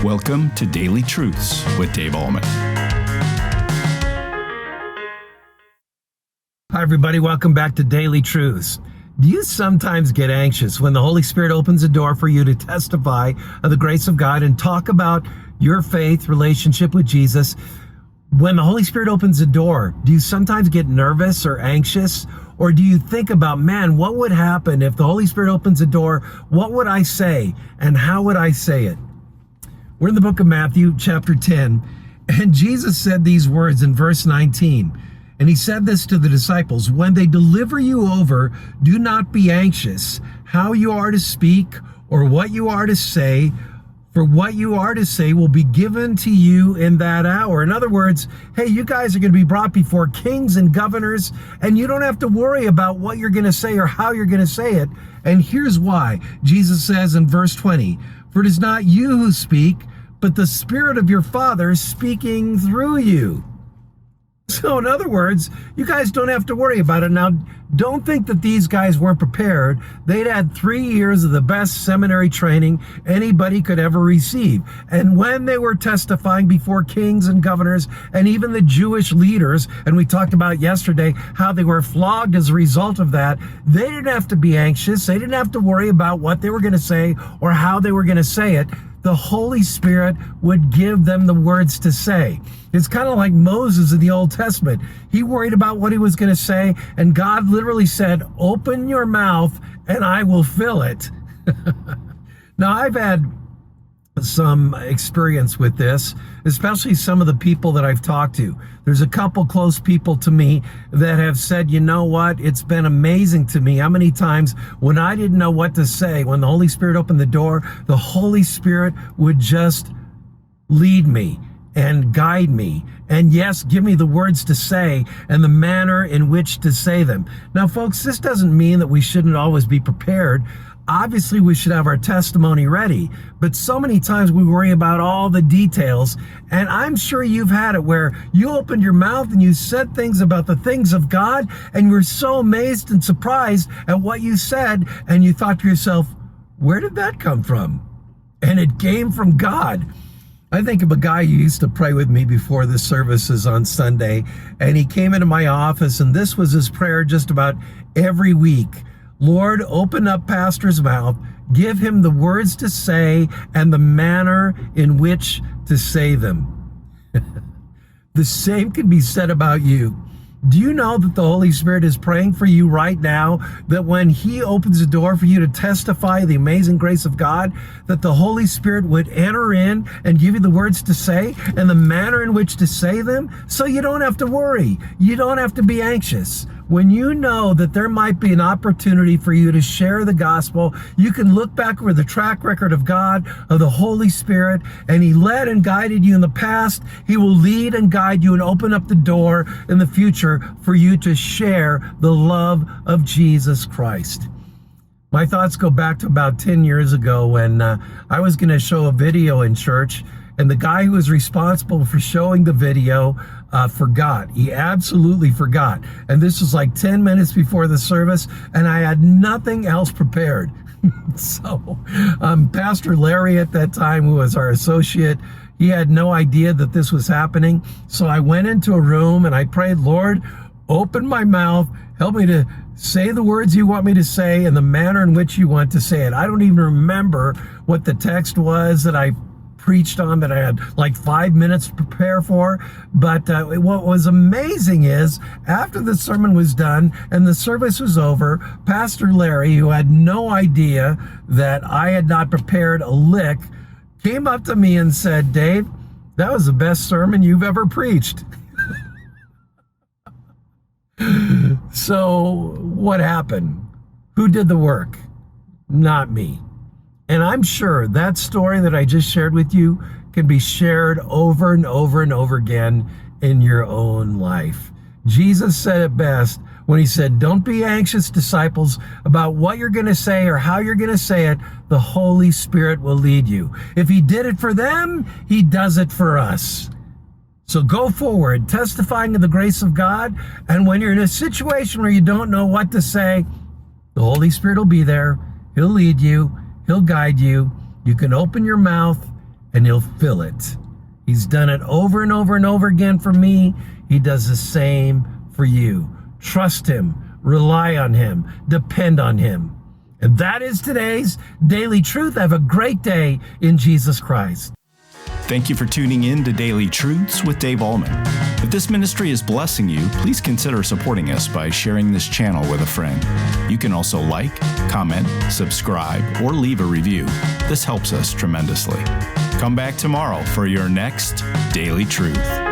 Welcome to Daily Truths with Dave Ahlman. Hi, everybody. Welcome back to Daily Truths. Do you sometimes get anxious when the Holy Spirit opens a door for you to testify of the grace of God and talk about your faith relationship with Jesus? When the Holy Spirit opens a door, do you sometimes get nervous or anxious? Or do you think about, man, what would happen if the Holy Spirit opens a door? What would I say? And how would I say it? We're in the book of Matthew, chapter 10. And Jesus said these words in verse 19. And he said this to the disciples, when they deliver you over, do not be anxious how you are to speak or what you are to say, for what you are to say will be given to you in that hour. In other words, hey, you guys are going to be brought before kings and governors, and you don't have to worry about what you're going to say or how you're going to say it. And here's why. Jesus says in verse 20, for it is not you who speak, but the Spirit of your Father speaking through you. So in other words, you guys don't have to worry about it. Now, don't think that these guys weren't prepared. They'd had 3 years of the best seminary training anybody could ever receive. And when they were testifying before kings and governors and even the Jewish leaders, and we talked about yesterday how they were flogged as a result of that, they didn't have to be anxious. They didn't have to worry about what they were going to say or how they were going to say it. The Holy Spirit would give them the words to say. It's kind of like Moses in the Old Testament. He worried about what he was going to say, and God literally said, open your mouth and I will fill it. Now, I've had some experience with this, especially some of the people that I've talked to. There's a couple close people to me that have said, you know what, it's been amazing to me how many times when I didn't know what to say, when the Holy Spirit opened the door, the Holy Spirit would just lead me and guide me. And yes, give me the words to say and the manner in which to say them. Now, folks, this doesn't mean that we shouldn't always be prepared. Obviously, we should have our testimony ready, but so many times we worry about all the details, and I'm sure you've had it where you opened your mouth and you said things about the things of God, and you were so amazed and surprised at what you said, and you thought to yourself, where did that come from? And it came from God. I think of a guy who used to pray with me before the services on Sunday, and he came into my office, and this was his prayer just about every week. Lord, open up Pastor's mouth, give him the words to say and the manner in which to say them. The same can be said about you. Do you know that the Holy Spirit is praying for you right now, that when he opens the door for you to testify the amazing grace of God, that the Holy Spirit would enter in and give you the words to say and the manner in which to say them, so you don't have to worry. You don't have to be anxious. When you know that there might be an opportunity for you to share the gospel, you can look back over the track record of God, of the Holy Spirit, and he led and guided you in the past. He will lead and guide you and open up the door in the future for you to share the love of Jesus Christ. My thoughts go back to about 10 years ago when I was going to show a video in church, and the guy who was responsible for showing the video forgot. He absolutely forgot. And this was like 10 minutes before the service, and I had nothing else prepared. So Pastor Larry at that time, who was our associate, he had no idea that this was happening. So I went into a room and I prayed, Lord, open my mouth, help me to say the words you want me to say in the manner in which you want to say it. I don't even remember what the text was that I preached on, that I had like 5 minutes to prepare for. But what was amazing is after the sermon was done and the service was over, Pastor Larry, who had no idea that I had not prepared a lick, came up to me and said, Dave, that was the best sermon you've ever preached. So what happened? Who did the work? Not me. And I'm sure that story that I just shared with you can be shared over and over and over again in your own life. Jesus said it best when he said, don't be anxious, disciples, about what you're going to say or how you're going to say it. The Holy Spirit will lead you. If he did it for them, he does it for us. So go forward, testifying of the grace of God. And when you're in a situation where you don't know what to say, the Holy Spirit will be there. He'll lead you. He'll guide you. You can open your mouth and he'll fill it. He's done it over and over and over again for me. He does the same for you. Trust him, rely on him, depend on him. And that is today's Daily Truth. Have a great day in Jesus Christ. Thank you for tuning in to Daily Truths with Dave Ahlman. If this ministry is blessing you, please consider supporting us by sharing this channel with a friend. You can also like, comment, subscribe, or leave a review. This helps us tremendously. Come back tomorrow for your next Daily Truth.